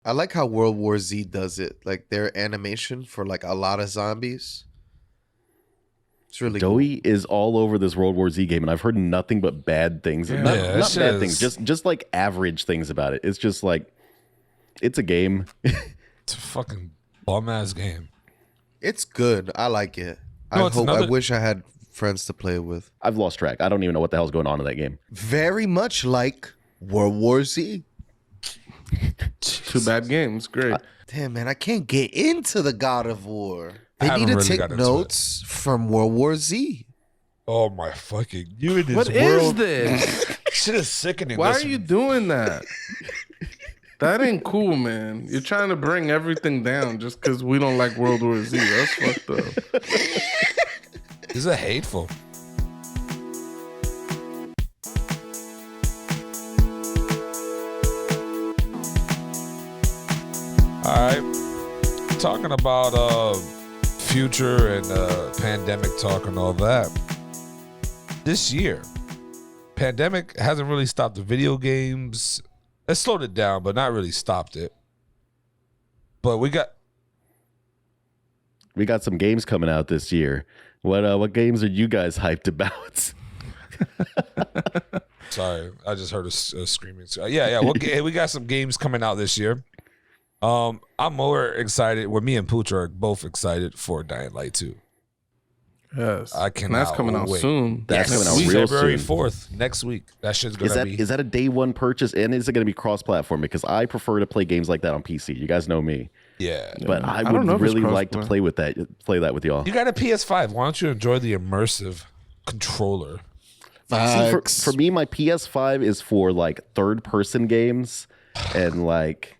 I like how World War Z does it. Like their animation for like a lot of zombies. It's really cool. Doey is all over this World War Z game, and I've heard nothing but bad things. Yeah. Not bad things, just like average things about it. It's just like, it's a game. It's a fucking bum ass game. It's good. I like it. No, I wish I had friends to play with. I've lost track. I don't even know what the hell's going on in that game. Very much like World War Z. Two bad games. Great. Damn, man, I can't get into the God of War. They haven't need to really take got into notes from World War Z. Oh my fucking! You in this What world? is this? Shit is sickening. Why are Listen, you doing that? That ain't cool, man. You're trying to bring everything down just because we don't like World War Z. That's fucked up. This is hateful. All right, talking about future and pandemic talk and all that. This year, pandemic hasn't really stopped the video games. It slowed it down, but not really stopped it. But we got some games coming out this year. What games are you guys hyped about? Sorry, I just heard a screaming. Yeah. We got some games coming out this year. I'm more excited. Well, me and Pooch are both excited for Dying Light 2. Yes. I And cannot that's coming out wait. soon. That's coming out real February soon. 4th, next week. That shit's gonna be. Is that a day one purchase, and is it going to be cross-platform? Because I prefer to play games like that on PC. You guys know me, Yeah. but I don't know would if it's really like to cross-platform. play that with y'all. You got a PS5. Why don't you enjoy the immersive controller? See, for me, my PS5 is for like third-person games, and like.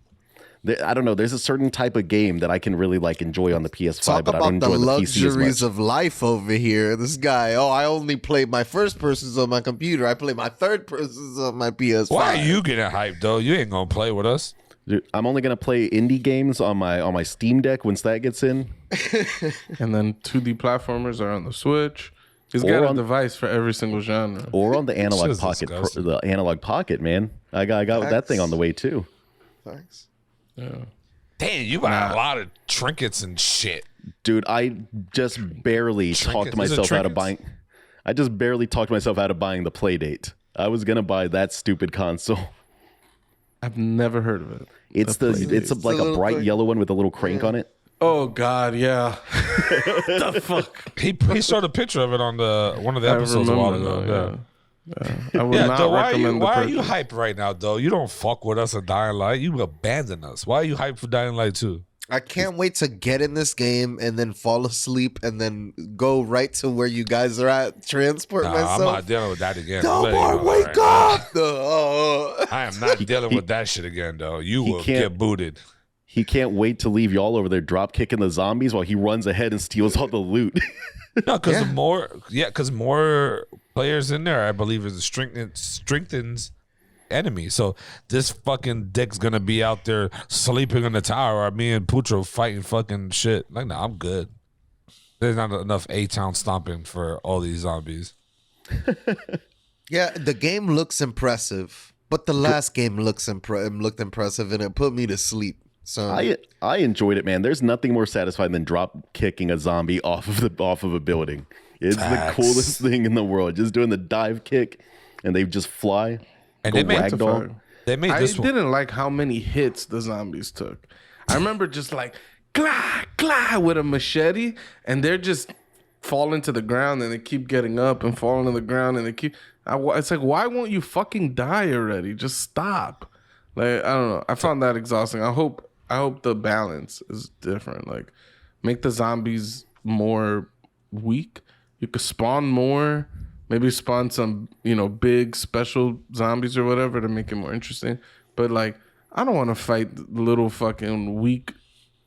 I don't know. There's a certain type of game that I can really like enjoy on the PS5, Talk but I don't about the enjoy the PC as luxuries much. of life over here. This guy, I only play my first persons on my computer. I play my third persons on my PS5. Why are you getting hyped though? You ain't gonna play with us. Dude, I'm only gonna play indie games on my Steam Deck once that gets in. And then 2D platformers are on the Switch. He's got a device for every single genre. Or on the Analog Shit's Pocket, disgusting. the Analog Pocket, man. I got that thing on the way too. Thanks. Yeah. Damn, you got a lot of trinkets and shit. Dude, I just barely talked Trinkets. Is it myself out of trinkets? buying. I just barely talked myself out of buying the Playdate. I was gonna buy that stupid console. I've never heard of it. It's Playdate. like a little bright thing. yellow one with a little crank on it. Oh, God, yeah. The fuck? He showed a picture of it on one of the I episodes a while remember ago. now, Yeah. I would Yeah, not though, why recommend are the you purchase. hyped right now, though? You don't fuck with us at Dying Light. You abandon us. Why are you hyped for Dying Light 2? I can't wait to get in this game and then fall asleep and then go right to where you guys are at. Transport Nah, myself. I'm not dealing with that again. No I'm letting more. you know Wake right now. up. Oh. I am not dealing with that shit again, though. You will can't- get booted. He can't wait to leave y'all over there drop kicking the zombies while he runs ahead and steals all the loot. No, because more players in there, I believe, is strengthens enemies. So this fucking dick's gonna be out there sleeping in the tower, or me and Putro fighting fucking shit. Like, nah, I'm good. There's not enough A-town stomping for all these zombies. Yeah, the game looks impressive, but the last game looked impressive, and it put me to sleep. So I enjoyed it, man. There's nothing more satisfying than drop kicking a zombie off of a building. It's Facts. the coolest thing in the world. Just doing the dive kick, and they just fly. And Go they made ragdoll. They made I this one. didn't like how many hits the zombies took. I remember just like, glah, glah, with a machete, and they're just falling to the ground, and they keep getting up and falling to the ground, and they keep... it's like, why won't you fucking die already? Just stop. Like, I don't know. I found that exhausting. I hope the balance is different. Like, make the zombies more weak. You could spawn more. Maybe spawn some, big special zombies or whatever to make it more interesting. But like, I don't want to fight little fucking weak.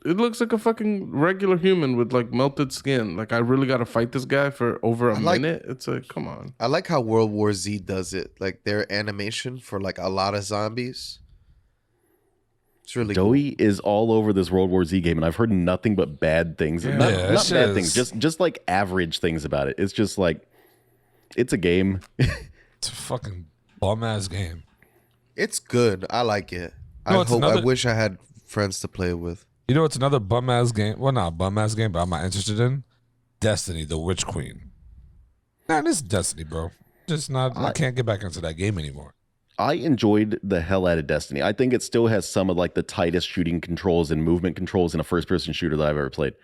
It looks like a fucking regular human with like melted skin. Like, I really got to fight this guy for over a minute. It's like, come on. I like how World War Z does it. Like their animation for like a lot of zombies. It's really cool. Doey is all over this World War Z game, and I've heard nothing but bad things. Yeah. Not that shit bad things, just like average things about it. It's just like, it's a game. It's a fucking bum ass game. It's good. I like it. No, I it's hope. I another- wish I had friends to play with. You know, it's another bum ass game. Well, not a bum ass game, but I'm not interested in Destiny, the Witch Queen. Nah, this is Destiny, bro. Just not. I can't get back into that game anymore. I enjoyed the hell out of Destiny. I think it still has some of like the tightest shooting controls and movement controls in a first-person shooter that I've ever played.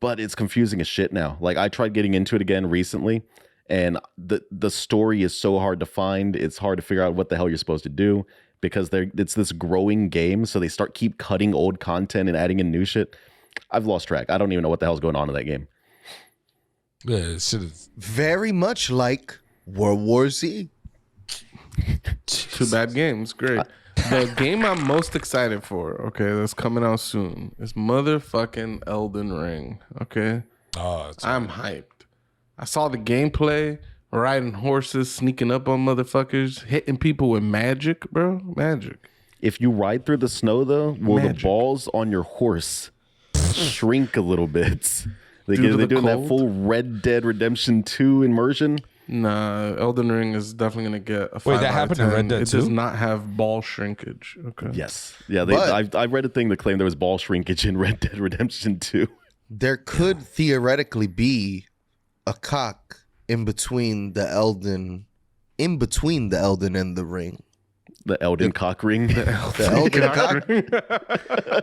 But it's confusing as shit now. Like I tried getting into it again recently, and the story is so hard to find. It's hard to figure out what the hell you're supposed to do because it's this growing game. So they keep cutting old content and adding in new shit. I've lost track. I don't even know what the hell's going on in that game. Yeah, it should have. Very much like World War Z. Two bad games. Great. The game I'm most excited for, okay, that's coming out soon, is motherfucking Elden Ring. Okay? Oh, I'm hyped. I saw the gameplay, riding horses, sneaking up on motherfuckers, hitting people with magic, bro. Magic. If you ride through the snow, though, will the balls on your horse shrink a little bit? They're doing that full Red Dead Redemption 2 immersion. Nah, Elden Ring is definitely gonna get a 5 Wait, that out of happened 10. in Red Dead It 2? does not have ball shrinkage. Okay. Yes. Yeah, But- I read a thing that claimed there was ball shrinkage in Red Dead Redemption 2. There could theoretically be a cock in between the Elden and the ring. The Elden cock ring. The Elden cock.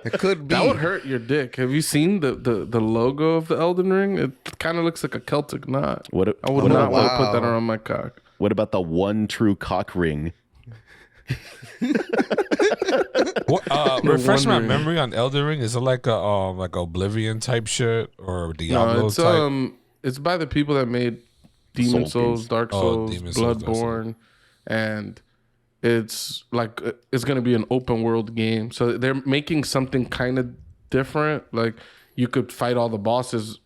It could be. That would hurt your dick. Have you seen the logo of the Elden Ring? It kind of looks like a Celtic knot. I would not want to put that around my cock. What about the one true cock ring? Refresh my wondering. memory on Elden Ring. Is it like a Oblivion type shit or Diablo No, it's type? it's by the people that made Demon Soul Souls, games. Dark Oh, Souls, Demon Souls, Dark Souls. Bloodborne, and it's like it's gonna be an open world game. So they're making something kind of different. Like you could fight all the bosses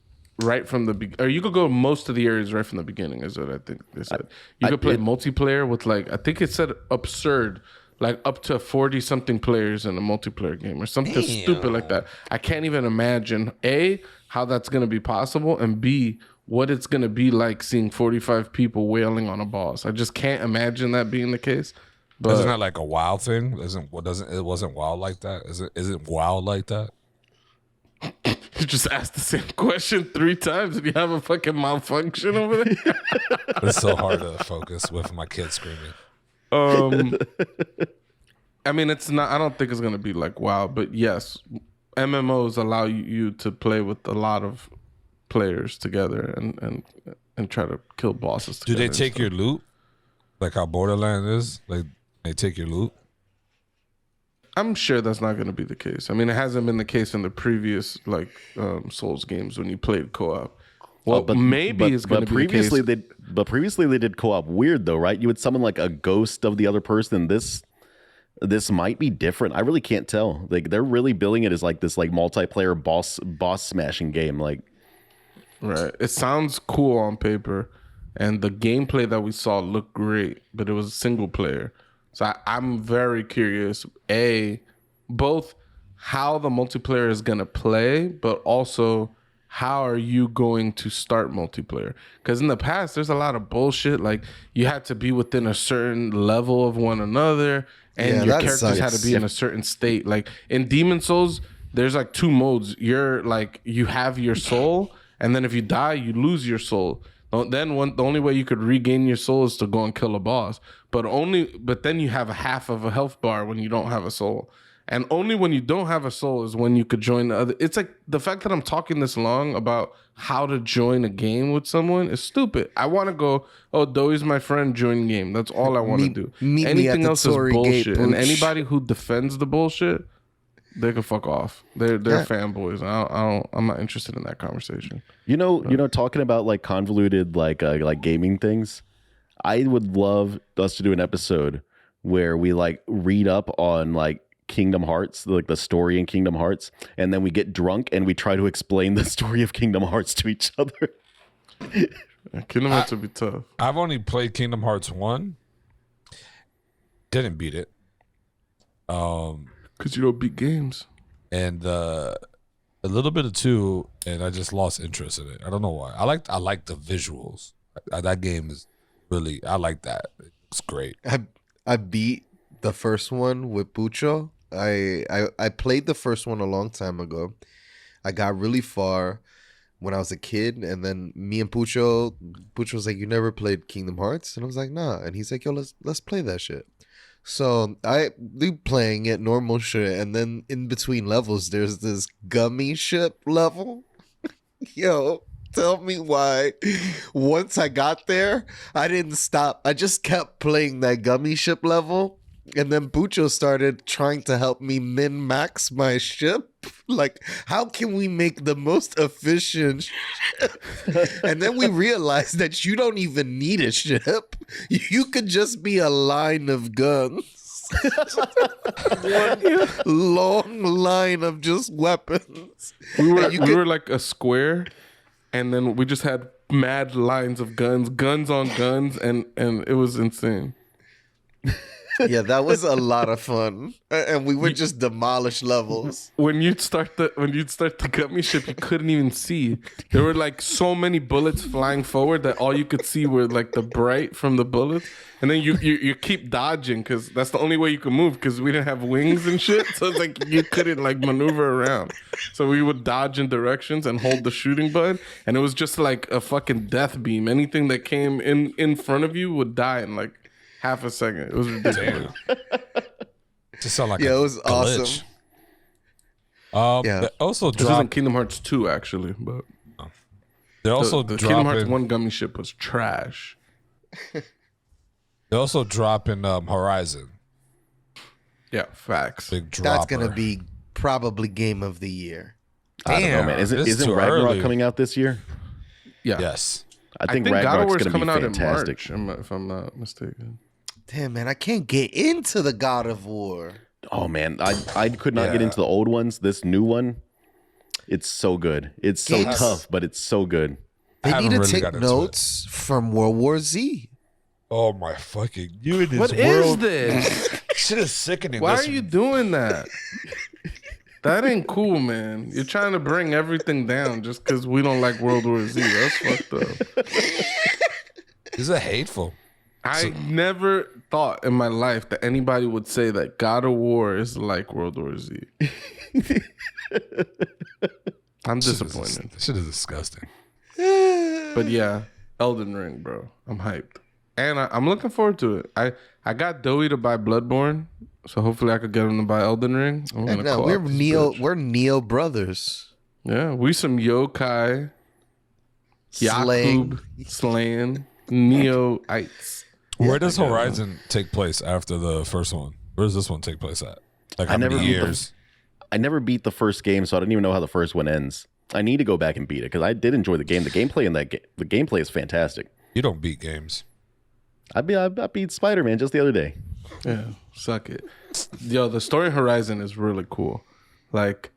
right from the or you could go most of the areas right from the beginning. Is what I think they said. You could play multiplayer with like I think it said absurd. Like up to 40 something players in a multiplayer game or something stupid like that. I can't even imagine A, how that's going to be possible, and B, what it's going to be like seeing 45 people wailing on a boss. I just can't imagine that being the case. But Isn't that like a WoW thing? It wasn't WoW like that? Is it WoW like that? you just asked the same question 3 times and you have a fucking malfunction over there. It's so hard to focus with my kids screaming. I mean, it's not. I don't think it's gonna be like WoW, but yes, MMOs allow you to play with a lot of players together and try to kill bosses. Do Together they and take stuff. your loot? Like how Borderlands is? Like they take your loot? I'm sure that's not going to be the case. I mean, it hasn't been the case in the previous like Souls games when you played co-op. Well, maybe it's going to be the case. Previously they did co-op weird though, right? You would summon like a ghost of the other person. This might be different. I really can't tell. Like they're really billing it as like this like multiplayer boss smashing game. Like, Right. It sounds cool on paper, and the gameplay that we saw looked great, but it was single player. So I'm very curious. Both how the multiplayer is going to play, but also how are you going to start multiplayer? Because in the past, there's a lot of bullshit. Like you had to be within a certain level of one another, and your characters had to be in a certain state. Like in Demon Souls, there's like 2 modes. You're like you have your soul, and then if you die, you lose your soul. Then the only way you could regain your soul is to go and kill a boss. But then you have a half of a health bar when you don't have a soul. And only when you don't have a soul is when you could join the other. It's like the fact that I'm talking this long about how to join a game with someone is stupid. I want to go, oh, Doey's my friend, join game. That's all I want to do. Anything else is bullshit. And anybody who defends the bullshit, they can fuck off. They're fanboys. I'm not interested in that conversation. you know, talking about like convoluted like gaming things. I would love us to do an episode where we like read up on like Kingdom Hearts, like the story in Kingdom Hearts, and then we get drunk and we try to explain the story of Kingdom Hearts to each other. Kingdom Hearts would be tough. I've only played Kingdom Hearts 1. Didn't beat it. Because you don't beat games. And a little bit of 2, and I just lost interest in it. I don't know why. I like the visuals. That game is really, I like that. It's great. I beat the first one with Pucho, I played the first one a long time ago. I got really far when I was a kid, and then me and Pucho was like, "You never played Kingdom Hearts?" And I was like, "Nah." And he's like, "Yo, let's play that shit." So I do playing it normal shit, and then in between levels, there's this gummy ship level. Yo, tell me why. Once I got there, I didn't stop. I just kept playing that gummy ship level. And then Pucho started trying to help me min max my ship. Like, how can we make the most efficient ship? And then we realized that you don't even need a ship. You could just be a line of guns. One long line of just weapons. We were like a square, and then we just had mad lines of guns on guns, and it was insane. Yeah, that was a lot of fun, and we would just demolish levels. When you'd start the gummy ship, you couldn't even see. There were like so many bullets flying forward that all you could see were like the bright from the bullets, and then you keep dodging because that's the only way you could move because we didn't have wings and shit. So it's like you couldn't like maneuver around. So we would dodge in directions and hold the shooting button, and it was just like a fucking death beam. Anything that came in front of you would die in like half a second. It was ridiculous. Just sound like Yeah, a it was glitch. awesome. Yeah. They also This isn't dropped. Kingdom Hearts 2 actually, but They're also the Kingdom Hearts dropping. 1 gummy ship was trash. They're also dropping Horizon. Yeah, facts. Big dropper. That's gonna be probably game of the year. I don't know, man. this is Isn't too Ragnarok early. coming out this year? Yeah. Yes. I think God of Ragnarok's War is going to coming be out fantastic. in March, if I'm not mistaken. Damn, man, I can't get into the God of War. Oh man, I could not get Yeah. into the old ones. This new one, it's so good. It's so Games- tough, but it's so good. They haven't need to really take got into notes from World War Z. Oh my fucking! You in this What is world? this? Shit is sickening. Why are Listen, you doing that? That ain't cool, man. You're trying to bring everything down just because we don't like World War Z. That's fucked up. This is hateful. I never thought in my life that anybody would say that God of War is like World War Z. I'm disappointed. This shit is disgusting. But yeah, Elden Ring, bro. I'm hyped. And I'm looking forward to it. I got Doey to buy Bloodborne, so hopefully I could get him to buy Elden Ring. I'm gonna No, co-op this bitch. we're Neo brothers. Yeah, we some yokai, Slaying. Yakub, slaying, Neo-ites. Where does Horizon take place after the first one? Where does this one take place at? Like how I never many beat the- years? I never beat the first game, so I don't even know how the first one ends. I need to go back and beat it because I did enjoy the game. The gameplay in the gameplay is fantastic. You don't beat games. I beat Spider-Man just the other day. Yeah, suck it. Yo, the story in Horizon is really cool. Like,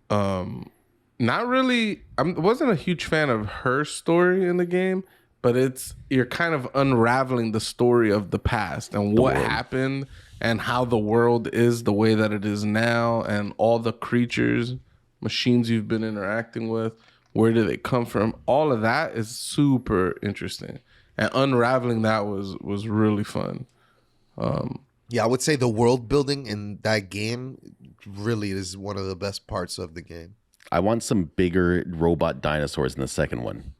not really. I wasn't a huge fan of her story in the game, but you're kind of unraveling the story of the past and what happened and how the world is the way that it is now and all the creatures, machines you've been interacting with, where do they come from? All of that is super interesting. And unraveling that was really fun. Yeah, I would say the world building in that game really is one of the best parts of the game. I want some bigger robot dinosaurs in the second one.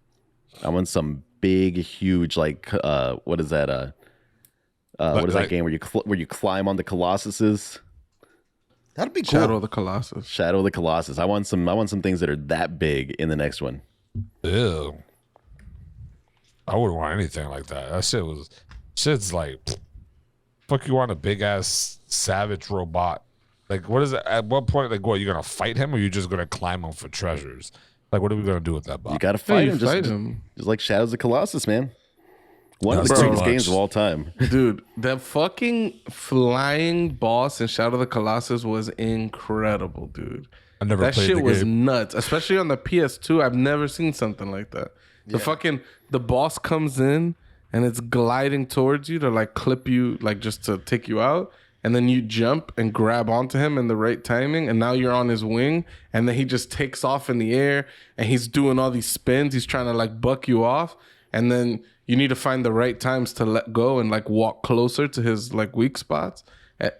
I want some big, huge, like what is that? What is that game where you climb on the Colossuses? That'd be cool. Shadow of the Colossus. Shadow of the Colossus. I want some things that are that big in the next one. Ew. I wouldn't want anything like that. That shit's like, fuck you want a big ass savage robot. Like, what is it? At what point, like, what, you're going to fight him or you just going to climb him for treasures? Like, what are we going to do with that bot? You got to Yeah, fight you him, fight him. just like Shadows of the Colossus, man. One of the That's too greatest much. games of all time. Dude, that fucking flying boss in Shadow of the Colossus was incredible, dude. I never That played shit the was game. nuts, especially on the PS2. I've never seen something like that. The boss comes in and it's gliding towards you to like clip you, like just to take you out. And then you jump and grab onto him in the right timing. And now you're on his wing. And then he just takes off in the air and he's doing all these spins. He's trying to like buck you off. And then you need to find the right times to let go and like walk closer to his like weak spots.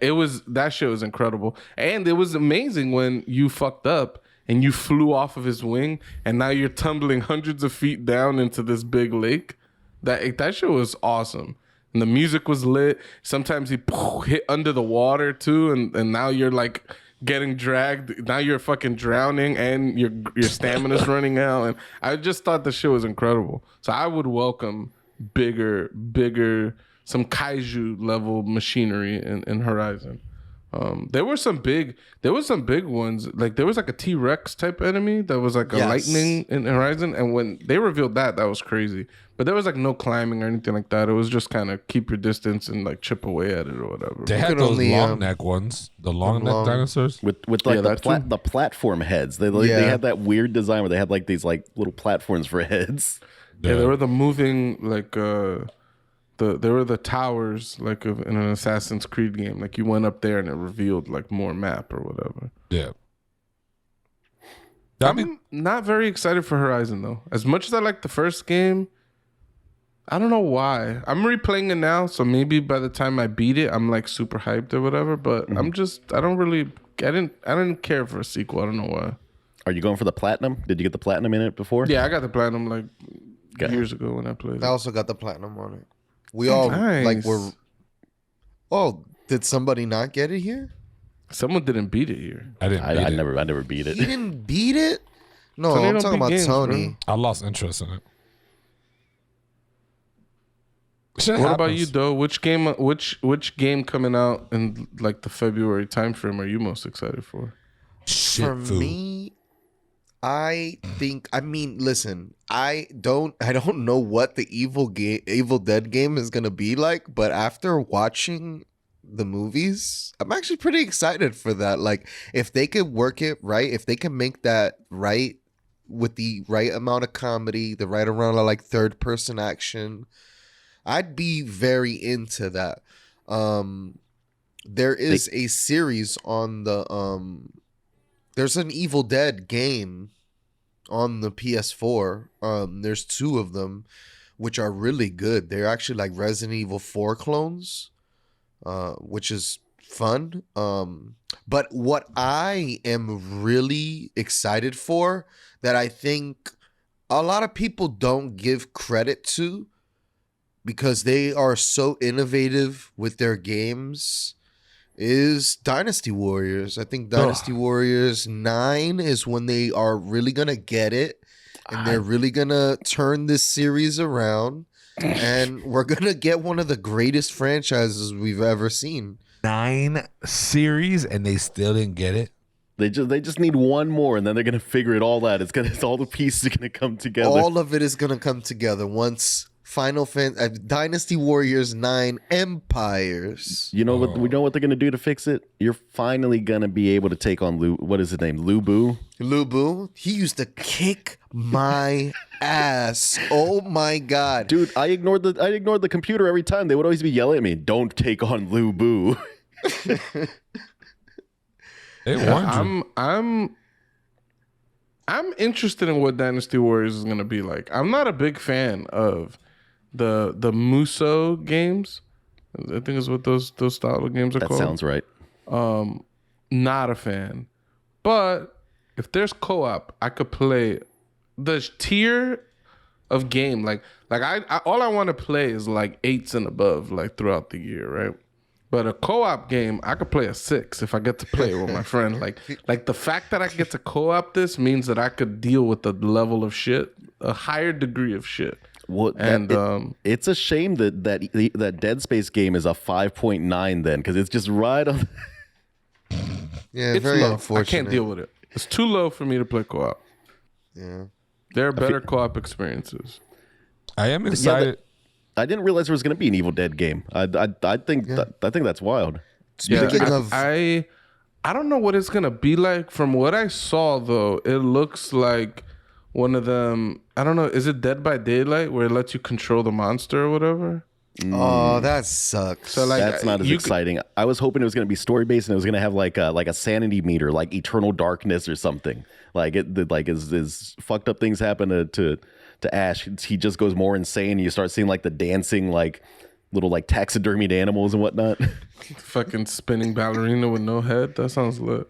It was that shit was incredible, and it was amazing when you fucked up and you flew off of his wing, and now you're tumbling hundreds of feet down into this big lake. That shit was awesome, and the music was lit. Sometimes he hit under the water too, and now you're like getting dragged. Now you're fucking drowning, and your stamina's running out. And I just thought the shit was incredible. So I would welcome bigger, some kaiju level machinery in Horizon. There were some big ones. Like there was like a T-Rex type enemy that was like a lightning in Horizon, and when they revealed that was crazy. But there was like no climbing or anything like that. It was just kind of keep your distance and like chip away at it or whatever. They had those long neck ones, the long neck dinosaurs with like the platform heads. They had that weird design where they had like these like little platforms for heads. Yeah, they were the moving like there were the towers like in an Assassin's Creed game. Like you went up there and it revealed like more map or whatever. Yeah. I'm not very excited for Horizon though. As much as I like the first game, I don't know why. I'm replaying it now, so maybe by the time I beat it, I'm like super hyped or whatever. But I didn't care for a sequel. I don't know why. Are you going for the platinum? Did you get the platinum in it before? Yeah, I got the platinum like years ago when I played it. I also got the platinum on it. We all like were. Oh, did somebody not get it here? Someone didn't beat it here. I never beat it. He didn't beat it. No, Tony I'm don't talking beat about games, Tony. bro. I lost interest in it. What about you, Doe? Which game coming out in like the February timeframe are you most excited for? For me, I think. I mean, listen. I don't know what the Evil Dead game is gonna be like, but after watching the movies, I'm actually pretty excited for that. Like, if they could work it right, if they can make that right with the right amount of comedy, the right amount of like third person action, I'd be very into that. There is a series on the there's an Evil Dead game on the PS4. There's 2 of them which are really good. They're actually like Resident Evil 4 clones, which is fun. But what I am really excited for that I think a lot of people don't give credit to because they are so innovative with their games is Dynasty Warriors. I think Dynasty Warriors 9 is when they are really going to get it and they're really going to turn this series around and we're going to get one of the greatest franchises we've ever seen. 9 series and they still didn't get it. They just need one more and then they're gonna figure it all out. It's all the pieces are gonna come together. All of it is gonna come together once Dynasty Warriors 9 Empires. You know what? We know what they're gonna do to fix it. You're finally gonna be able to take on what is his name? Lubu. Lubu. He used to kick my ass. Oh my god, dude! I ignored the computer every time. They would always be yelling at me, "Don't take on Lubu." I'm interested in what Dynasty Warriors is gonna be like. I'm not a big fan of the Muso games. I think is what those style of games are called. That sounds right. Not a fan. But if there's co-op, I could play the tier of game. Like I all I want to play is like 8s and above, like throughout the year, right? But a co-op game, I could play a 6 if I get to play it with my friend. Like the fact that I get to co-op this means that I could deal with the level of shit, a higher degree of shit. Well, it's a shame that Dead Space game is a 5.9 then, because it's just right on. Yeah, it's very low. unfortunate. I can't deal with it. It's too low for me to play co-op. Yeah, there are better co-op experiences. I am excited. I didn't realize there was going to be an Evil Dead game. I think that's wild. Speaking of, I don't know what it's gonna be like. From what I saw, though, it looks like one of them. I don't know. Is it Dead by Daylight, where it lets you control the monster or whatever? Oh, that sucks. So that's not as exciting. I was hoping it was going to be story based and it was going to have like a sanity meter, like Eternal Darkness or something. Like as fucked up things happen to Ash, he just goes more insane. You start seeing like the dancing like little like taxidermied animals and whatnot. Fucking spinning ballerina with no head. That sounds lit.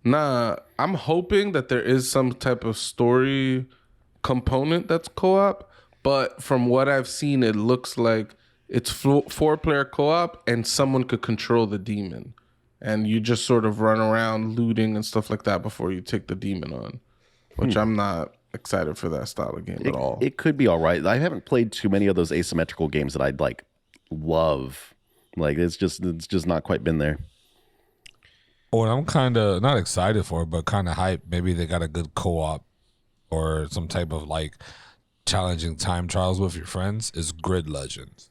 Nah, I'm hoping that there is some type of story component that's co-op, but from what I've seen, it looks like it's 4-player co-op and someone could control the demon. And you just sort of run around looting and stuff like that before you take the demon on, which I'm not excited for that style of game at all. It could be all right. I haven't played too many of those asymmetrical games that I'd like love. Like it's just not quite been there. What I'm kind of not excited for, but kind of hyped. Maybe they got a good co-op or some type of like challenging time trials with your friends. Is Grid Legends.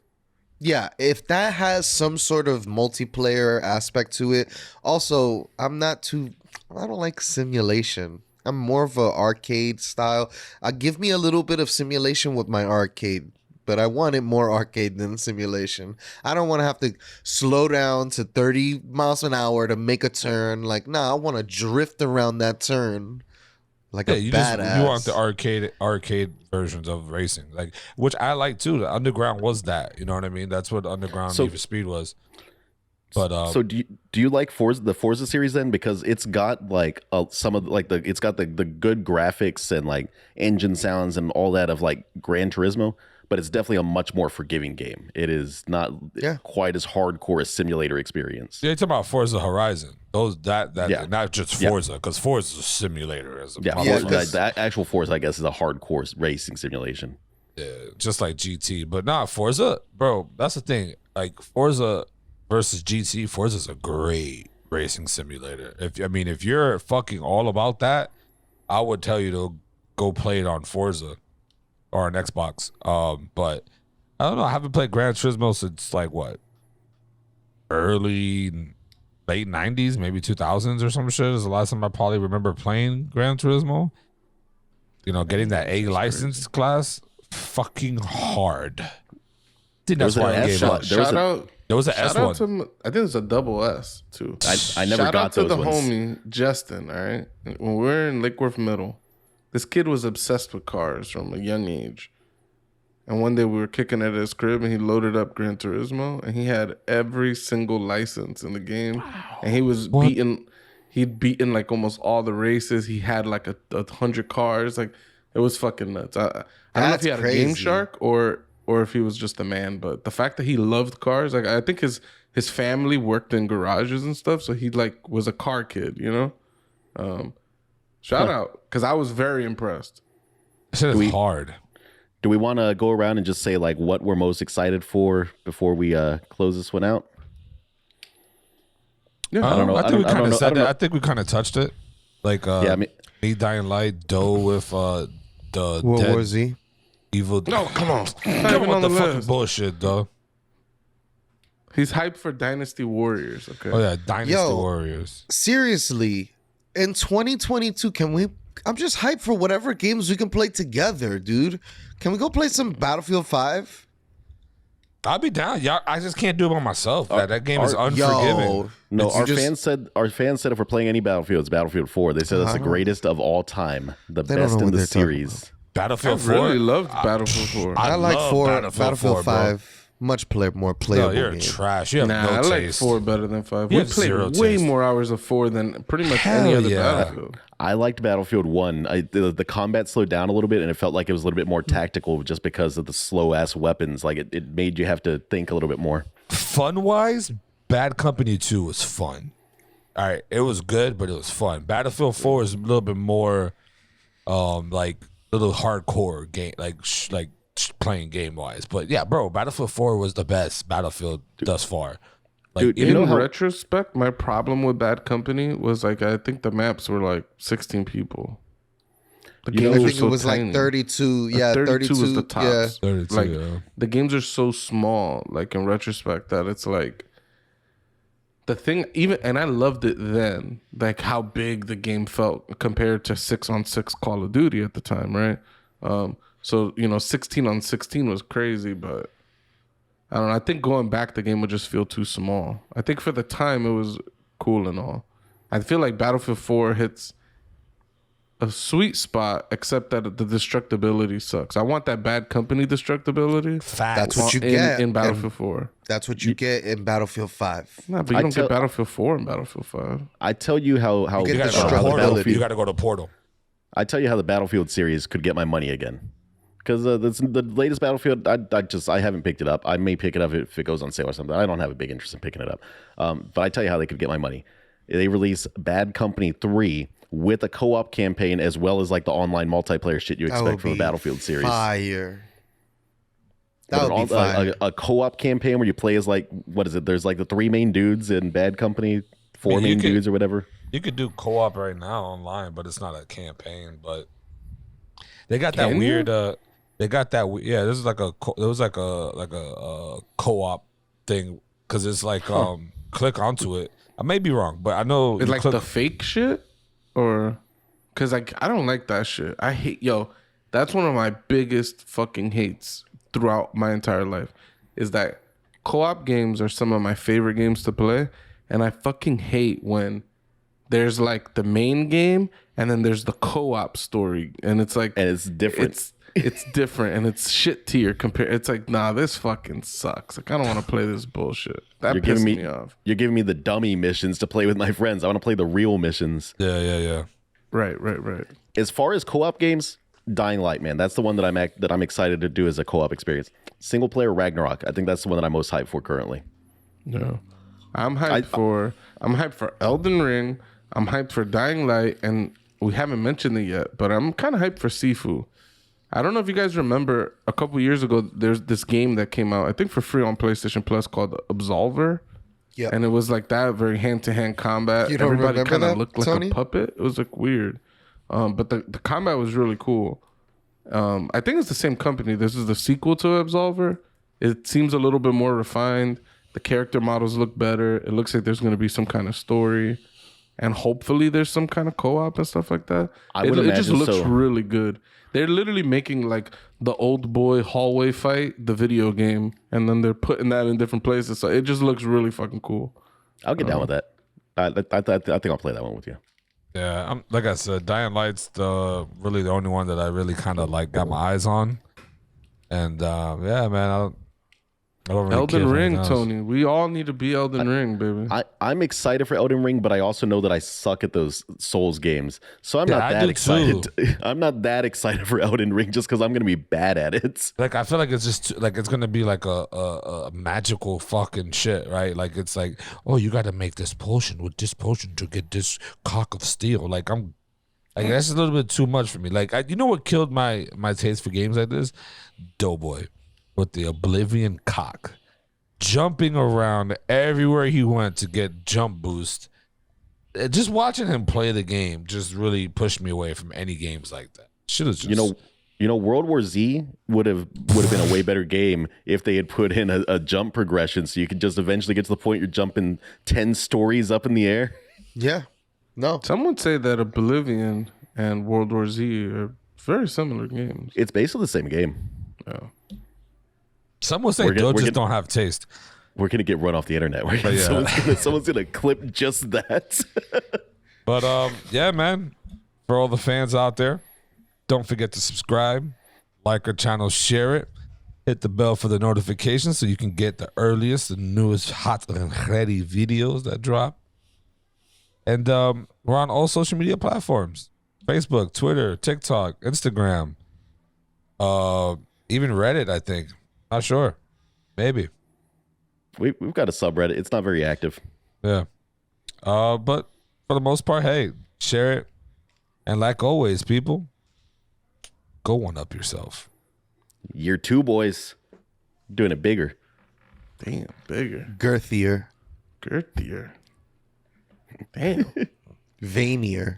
Yeah, if that has some sort of multiplayer aspect to it. Also, I don't like simulation. I'm more of a arcade style. Give me a little bit of simulation with my arcade, but I want it more arcade than simulation. I don't want to have to slow down to 30 miles an hour to make a turn. Like, nah, I want to drift around that turn like a badass. You want the arcade versions of racing, like, which I like too. The Underground was that, you know what I mean? That's what Underground Need for Speed was. But so do you like the Forza series then? Because it's got like some of it's got the good graphics and like engine sounds and all that of like Gran Turismo, but it's definitely a much more forgiving game. It is not quite as hardcore a simulator experience. Yeah, you're talking about Forza Horizon. Yeah. Not just Forza, because Forza is a simulator as a the actual Forza, I guess, is a hardcore racing simulation. Yeah, just like GT. But nah, Forza, bro, that's the thing. Like Forza versus GT, Forza's a great racing simulator. If you're fucking all about that, I would tell you to go play it on Forza or on Xbox. But I don't know. I haven't played Gran Turismo since like what? Late 90s, maybe 2000s or some shit is the last time I probably remember playing Gran Turismo. You know, getting that A license class, fucking hard. I think that's why I gave up. There was an S1. I think there's a double S too. I never got those ones. Shout out to the homie Justin. All right, when we were in Lake Worth Middle, this kid was obsessed with cars from a young age. And one day we were kicking at his crib and he loaded up Gran Turismo and he had every single license in the game. Wow. And he was he'd beaten like almost all the races. He had like 100 cars. Like it was fucking nuts. I don't know if he had a Game Shark or if he was just a man, but the fact that he loved cars, like I think his family worked in garages and stuff. So he like was a car kid, you know? Shout out. Cause I was very impressed. This is hard. Do we want to go around and just say like what we're most excited for before we close this one out? Yeah, I don't know. I think we kind of said that. I think we kind of touched it. Like, me Dying Light, Doe with the World War Z. Evil. No, come on. Come on, the fucking bullshit, though. He's hyped for Dynasty Warriors. Okay. Oh yeah, Dynasty Warriors. Seriously, in 2022, I'm just hyped for whatever games we can play together, dude. Can we go play some Battlefield 5? I'll be down. Y'all, I just can't do it by myself. That game is unforgiving. No, our fans said if we're playing any Battlefield, it's Battlefield 4. They said that's the greatest of all time, the best in the series. Battlefield 4. I really loved Battlefield 4. I like Battlefield 5. Much more playable. No, you're game. trash. You have I taste. like 4 better than 5. We played way more hours of 4 than pretty much any other Battlefield. I liked Battlefield 1. The combat slowed down a little bit, and it felt like it was a little bit more tactical just because of the slow-ass weapons. Like, it made you have to think a little bit more. Fun-wise, Bad Company 2 was fun. All right, it was good, but it was fun. Battlefield 4 is a little bit more, like, a little hardcore game, like playing game-wise. But, yeah, bro, Battlefield 4 was the best Battlefield thus far. Like, dude, in retrospect, my problem with Bad Company was like I think the maps were like 16 people. The games I think it was tiny. Like 32. Yeah, 32 was the tops. Yeah. 32, like the games are so small. Like in retrospect, that it's like the thing. Even and I loved it then. Like how big the game felt compared to 6-on-6 Call of Duty at the time, right? So 16-on-16 was crazy, but. I don't know. I think going back, the game would just feel too small. I think for the time, it was cool and all. I feel like Battlefield 4 hits a sweet spot, except that the destructibility sucks. I want that Bad Company destructibility. Facts. That's what you in, get in Battlefield 4. That's what you get in Battlefield 5. Nah, but you don't get Battlefield 4 and Battlefield 5. I tell you how You You get gotta, go to the Portal. Battlefield. You gotta go to Portal. I tell you how the Battlefield series could get my money again. Because the latest Battlefield, I haven't picked it up. I may pick it up if it goes on sale or something. I don't have a big interest in picking it up. But I tell you how they could get my money. They release Bad Company 3 with a co-op campaign as well as like the online multiplayer shit you expect from the Battlefield series. Fire. That would be fire. A co-op campaign where you play as like, what is it? There's like the 3 main dudes in Bad Company, 4 main dudes or whatever. You could do co-op right now online, but it's not a campaign. But they got that weird. They got that. Yeah, this is like a. It was like a co-op thing because it's like click onto it. I may be wrong, but I know It's like the fake shit, or because like I don't like that shit. I hate That's one of my biggest fucking hates throughout my entire life. Is that co-op games are some of my favorite games to play, and I fucking hate when there's like the main game and then there's the co-op story, and it's like it's different. It's different and it's shit tier compared. It's like, nah, this fucking sucks. Like I don't want to play this bullshit. That pisses me off. You're giving me the dummy missions to play with my friends. I want to play the real missions. Yeah. Right. As far as co-op games, Dying Light, man, that's the one that I'm excited to do as a co-op experience. Single player Ragnarok, I think that's the one that I'm most hyped for currently. No, I'm hyped for Elden Ring. I'm hyped for Dying Light, and we haven't mentioned it yet, but I'm kind of hyped for Sifu. I don't know if you guys remember a couple years ago, there's this game that came out, I think for free on PlayStation Plus called Absolver. Yeah. And it was like that, very hand-to-hand combat. You don't Everybody remember kind of that, looked like Tony? a puppet. It was like weird. But the combat was really cool. I think it's the same company. This is the sequel to Absolver. It seems a little bit more refined. The character models look better. It looks like there's going to be some kind of story. And hopefully there's some kind of co-op and stuff like that. It just looks really good. They're literally making like the old boy hallway fight, the video game, and then they're putting that in different places. So it just looks really fucking cool. I'll get down with that. I think I'll play that one with you. Yeah, like I said, Dying Light's really the only one that I really kind of like got my eyes on. And yeah, man, I don't really Elden Ring, else. Tony. We all need to be Elden Ring, baby. I'm excited for Elden Ring, but I also know that I suck at those Souls games. So I'm not that excited. I'm not that excited for Elden Ring just because I'm going to be bad at it. Like I feel like it's just like it's gonna be like a magical fucking shit, right? Like it's like, oh, you got to make this potion with this potion to get this cock of steel. Like that's a little bit too much for me. Like you know what killed my taste for games like this? Doughboy with the Oblivion cock, jumping around everywhere he went to get jump boost. Just watching him play the game just really pushed me away from any games like that. Should have just You know, World War Z would have been a way better game if they had put in a jump progression, so you could just eventually get to the point you're jumping 10 stories up in the air. Yeah. No. Some would say that Oblivion and World War Z are very similar games. It's basically the same game. Oh. Some would say don't have taste. We're gonna get run off the internet. Someone's gonna clip just that. But yeah, man. For all the fans out there, don't forget to subscribe, like our channel, share it, hit the bell for the notifications so you can get the earliest and newest hot and ready videos that drop. And we're on all social media platforms: Facebook, Twitter, TikTok, Instagram, even Reddit. I think. Not sure. Maybe. We've got a subreddit. It's not very active. Yeah. But for the most part, hey, share it. And like always, people, go one up yourself. Year 2, boys. Doing it bigger. Damn, bigger. Girthier. Girthier. Damn. Veinier.